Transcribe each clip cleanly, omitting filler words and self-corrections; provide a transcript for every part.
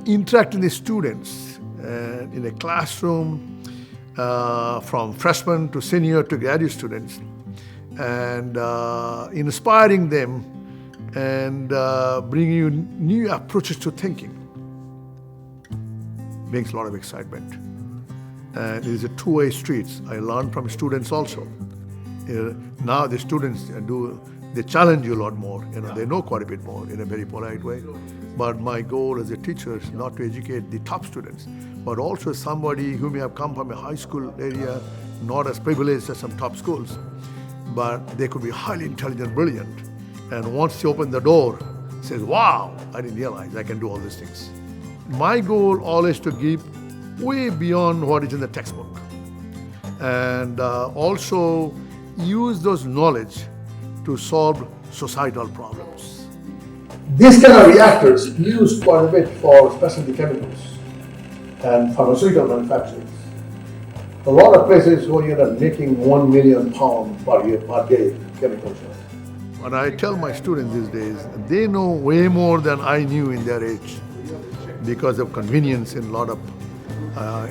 interacting with students in a classroom, from freshman to senior to graduate students, and inspiring them and bringing you new approaches to thinking brings a lot of excitement. And it is a two-way street. I learn from students also. Now the students they challenge you a lot more. They know quite a bit more in a very polite way. But my goal as a teacher is not to educate the top students, but also somebody who may have come from a high school area, not as privileged as some top schools, but they could be highly intelligent, brilliant. And once you open the door, says, wow, I didn't realize I can do all these things. My goal always to give way beyond what is in the textbook. And also use those knowledge to solve societal problems. These kind of reactors used quite a bit for specialty chemicals and pharmaceutical manufacturers. A lot of places where you're making 1 million pounds per day chemicals. When I tell my students these days, they know way more than I knew in their age because of convenience in a lot of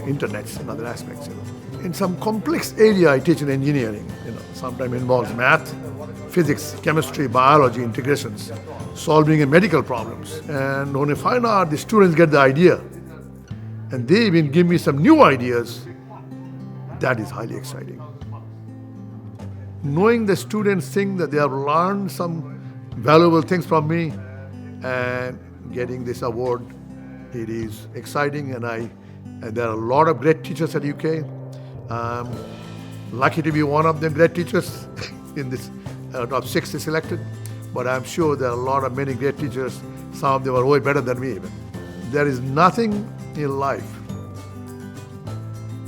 internets and other aspects. In some complex area I teach in engineering, sometimes involves math, physics, chemistry, biology, integrations, solving medical problems. And when I find out the students get the idea and they even give me some new ideas, that is highly exciting. Knowing the students think that they have learned some valuable things from me and getting this award, it is exciting. And there are a lot of great teachers at UK. I'm lucky to be one of them great teachers in this top 60 selected, but I'm sure there are many great teachers. Some of them are way better than me even. There is nothing in life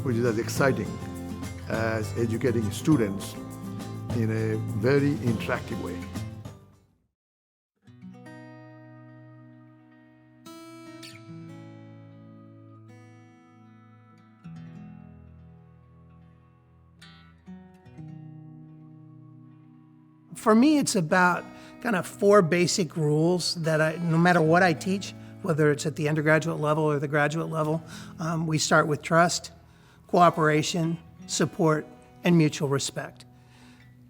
which is as exciting as educating students in a very interactive way. For me, it's about kind of 4 basic rules that no matter what I teach, whether it's at the undergraduate level or the graduate level, we start with trust, cooperation, support, and mutual respect.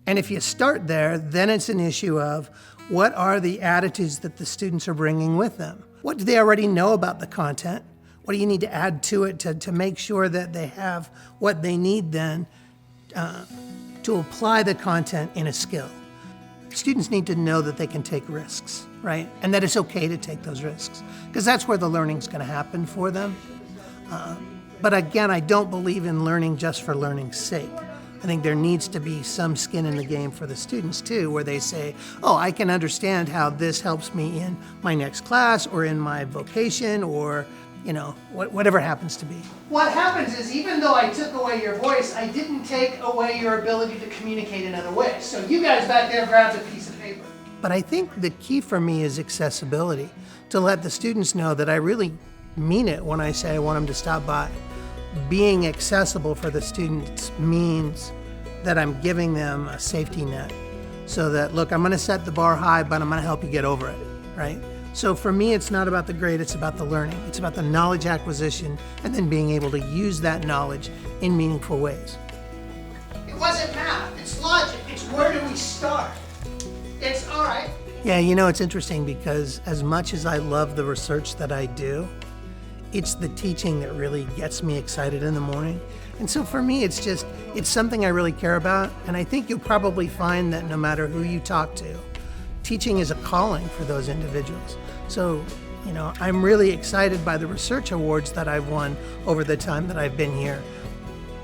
And if you start there, then it's an issue of what are the attitudes that the students are bringing with them? What do they already know about the content? What do you need to add to it to make sure that they have what they need then to apply the content in a skill? Students need to know that they can take risks, right? And that it's okay to take those risks, because that's where the learning's going to happen for them. But again, I don't believe in learning just for learning's sake. I think there needs to be some skin in the game for the students too, where they say, oh, I can understand how this helps me in my next class or in my vocation or whatever happens to be. What happens is, even though I took away your voice, I didn't take away your ability to communicate in other ways. So you guys back there grabbed a piece of paper. But I think the key for me is accessibility, to let the students know that I really mean it when I say I want them to stop by. Being accessible for the students means that I'm giving them a safety net, so that, look, I'm going to set the bar high, but I'm going to help you get over it, right? So for me, it's not about the grade, it's about the learning. It's about the knowledge acquisition and then being able to use that knowledge in meaningful ways. It wasn't math, it's logic. It's where do we start? It's all right. Yeah, it's interesting because as much as I love the research that I do, it's the teaching that really gets me excited in the morning. And so for me, it's something I really care about. And I think you'll probably find that no matter who you talk to, teaching is a calling for those individuals. So, I'm really excited by the research awards that I've won over the time that I've been here.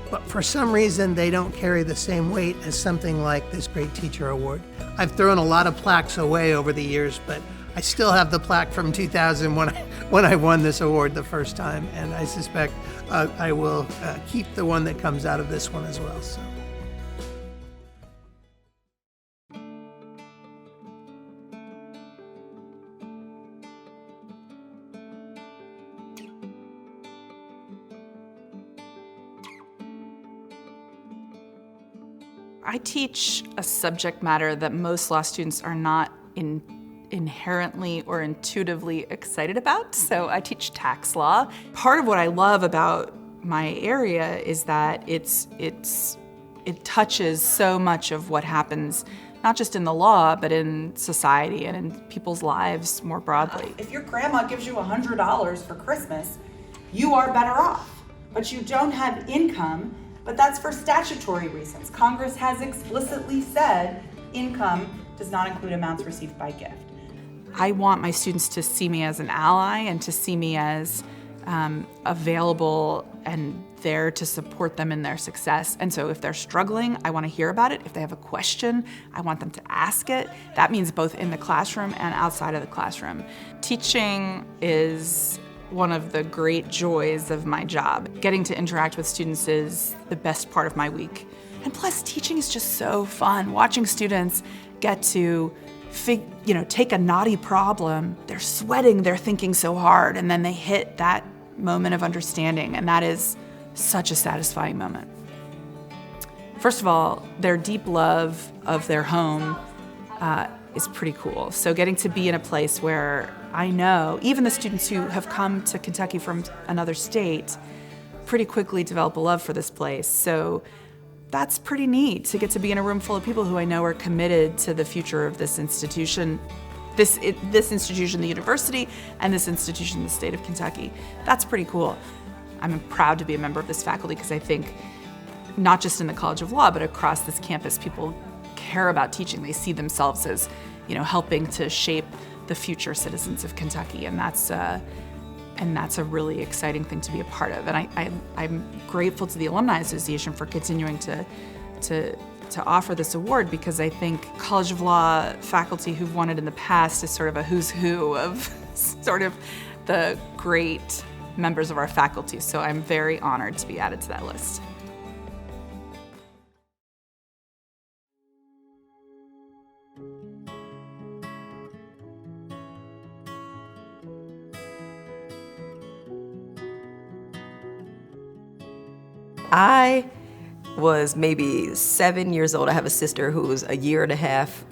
But for some reason, they don't carry the same weight as something like this Great Teacher Award. I've thrown a lot of plaques away over the years, but I still have the plaque from 2000 when I won this award the first time, and I suspect I will keep the one that comes out of this one as well. So. I teach a subject matter that most law students are not inherently or intuitively excited about. So I teach tax law. Part of what I love about my area is that it touches so much of what happens, not just in the law, but in society and in people's lives more broadly. If your grandma gives you $100 for Christmas, you are better off, but you don't have income, but that's for statutory reasons. Congress has explicitly said income does not include amounts received by gift. I want my students to see me as an ally and to see me as available and there to support them in their success. And so if they're struggling, I want to hear about it. If they have a question, I want them to ask it. That means both in the classroom and outside of the classroom. Teaching is one of the great joys of my job. Getting to interact with students is the best part of my week. And plus, teaching is just so fun. Watching students get to take a knotty problem, they're sweating, they're thinking so hard, and then they hit that moment of understanding, and that is such a satisfying moment. First of all, their deep love of their home is pretty cool. So getting to be in a place where I know even the students who have come to Kentucky from another state pretty quickly develop a love for this place. So that's pretty neat to get to be in a room full of people who I know are committed to the future of this institution, this institution, the university, and this institution, the state of Kentucky. That's pretty cool. I'm proud to be a member of this faculty because I think not just in the College of Law, but across this campus, people care about teaching. They see themselves as, helping to shape the future citizens of Kentucky, and that's a really exciting thing to be a part of. And I'm grateful to the Alumni Association for continuing to offer this award, because I think College of Law faculty who've won it in the past is sort of a who's who of sort of the great members of our faculty. So I'm very honored to be added to that list. I was maybe 7 years old. I have a sister who's a year and a half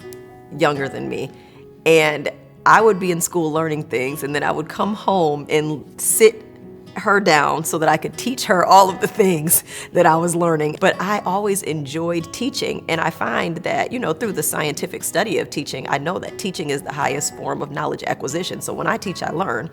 younger than me. And I would be in school learning things, and then I would come home and sit her down so that I could teach her all of the things that I was learning. But I always enjoyed teaching, and I find that, through the scientific study of teaching, I know that teaching is the highest form of knowledge acquisition. So when I teach, I learn.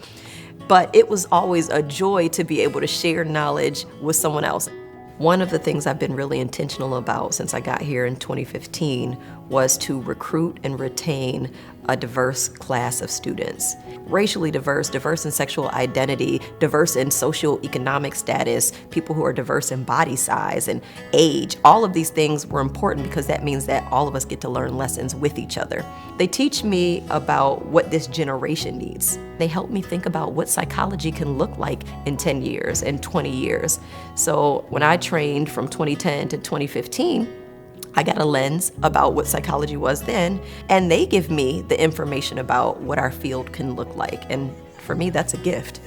But it was always a joy to be able to share knowledge with someone else. One of the things I've been really intentional about since I got here in 2015 was to recruit and retain a diverse class of students. Racially diverse, diverse in sexual identity, diverse in socioeconomic status, people who are diverse in body size and age. All of these things were important because that means that all of us get to learn lessons with each other. They teach me about what this generation needs. They help me think about what psychology can look like in 10 years and 20 years. So when I trained from 2010 to 2015, I got a lens about what psychology was then, and they give me the information about what our field can look like. And for me, that's a gift.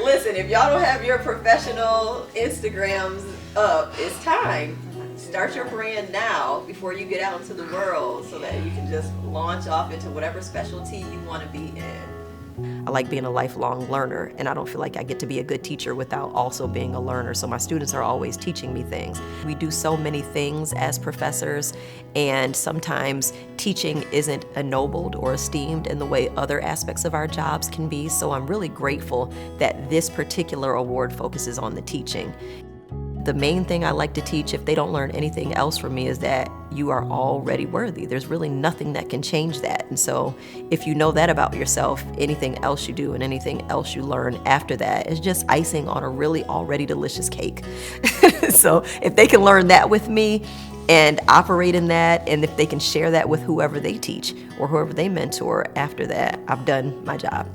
Listen, if y'all don't have your professional Instagrams up, it's time. Start your brand now before you get out into the world so that you can just launch off into whatever specialty you want to be in. I like being a lifelong learner, and I don't feel like I get to be a good teacher without also being a learner. So my students are always teaching me things. We do so many things as professors, and sometimes teaching isn't ennobled or esteemed in the way other aspects of our jobs can be. So I'm really grateful that this particular award focuses on the teaching. The main thing I like to teach, if they don't learn anything else from me, is that you are already worthy. There's really nothing that can change that. And so if you know that about yourself, anything else you do and anything else you learn after that is just icing on a really already delicious cake. So if they can learn that with me and operate in that, and if they can share that with whoever they teach or whoever they mentor after that, I've done my job.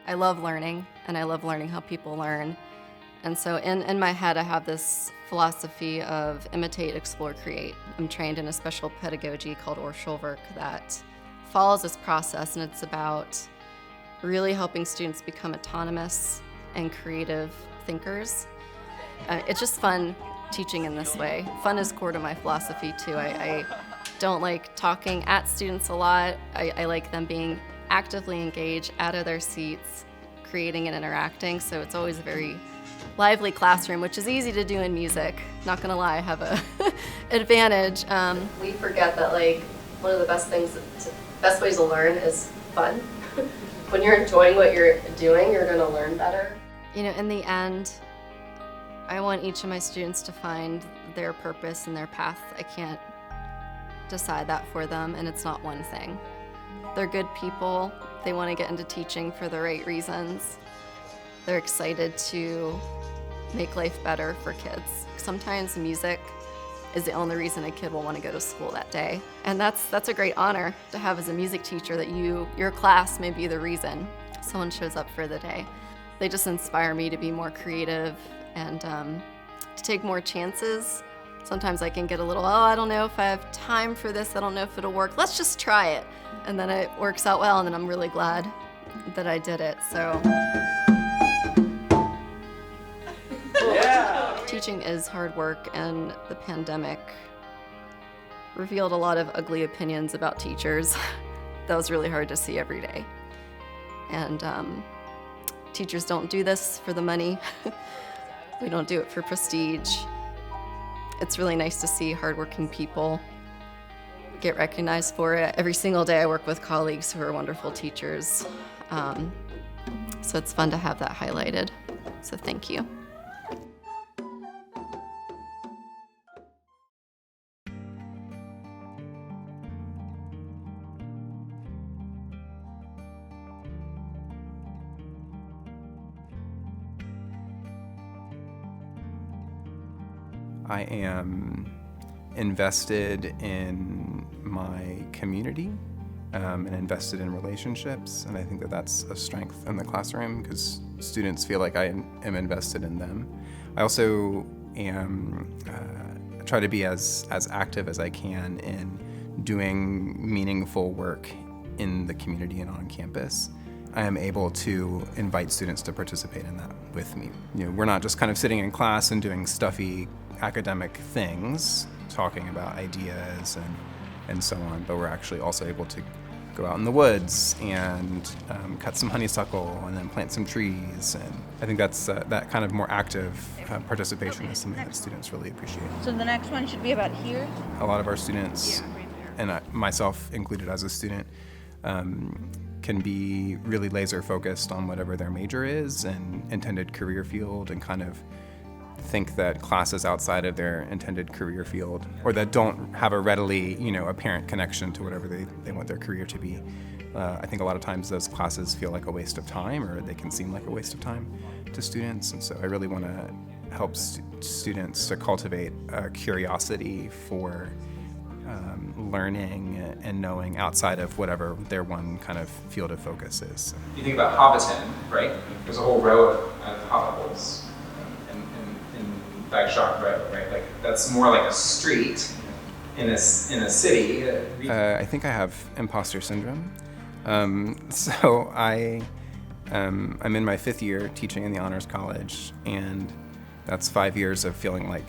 I love learning, and I love learning how people learn. And so in my head, I have this philosophy of imitate, explore, create. I'm trained in a special pedagogy called Orschelwerk that follows this process, and it's about really helping students become autonomous and creative thinkers. It's just fun teaching in this way. Fun is core to my philosophy too. I don't like talking at students a lot. I like them being actively engaged, out of their seats, creating and interacting. So it's always a very lively classroom, which is easy to do in music. Not gonna lie, I have a advantage. We forget that like one of the best ways to learn is fun. When you're enjoying what you're doing, you're gonna learn better. You know, in the end, I want each of my students to find their purpose and their path. I can't decide that for them, and it's not one thing. They're good people. They want to get into teaching for the right reasons. They're excited to make life better for kids. Sometimes music is the only reason a kid will want to go to school that day. And that's a great honor to have as a music teacher, that your class may be the reason someone shows up for the day. They just inspire me to be more creative and to take more chances. Sometimes I can get a little, I don't know if I have time for this, I don't know if it'll work. Let's just try it. And then it works out well, and then I'm really glad that I did it. So yeah. Teaching is hard work, and the pandemic revealed a lot of ugly opinions about teachers. That was really hard to see every day. And teachers don't do this for the money. We don't do it for prestige. It's really nice to see hardworking people get recognized for it. Every single day I work with colleagues who are wonderful teachers. So it's fun to have that highlighted. So thank you. I am invested in my community and invested in relationships, and I think that that's a strength in the classroom because students feel like I am invested in them. I also try to be as active as I can in doing meaningful work in the community and on campus. I am able to invite students to participate in that with me. You know, we're not just kind of sitting in class and doing stuffy academic things, talking about ideas and so on, but we're actually also able to go out in the woods and cut some honeysuckle and then plant some trees. And I think that's that kind of more active participation is something that students really appreciate. So the next one should be about here? A lot of our students, and myself included as a student, can be really laser focused on whatever their major is and intended career field, and kind of think that classes outside of their intended career field, or that don't have a readily, apparent connection to whatever they want their career to be. I think a lot of times those classes feel like a waste of time, or they can seem like a waste of time to students. And so I really want to help students to cultivate a curiosity for learning and knowing outside of whatever their one kind of field of focus is. You think about Hobbiton, right? There's a whole row of hobbit holes in Bagshot Road, right? Like that's more like a street in a city. I think I have imposter syndrome. So I'm in my 5th year teaching in the Honors College, and that's 5 years of feeling like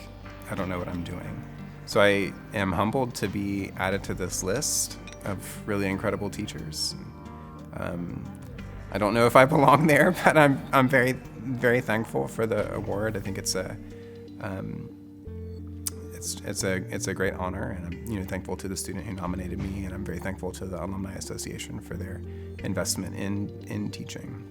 I don't know what I'm doing. So I am humbled to be added to this list of really incredible teachers. I don't know if I belong there, but I'm very, very thankful for the award. I think it's a great honor, and I'm thankful to the student who nominated me, and I'm very thankful to the Alumni Association for their investment in teaching.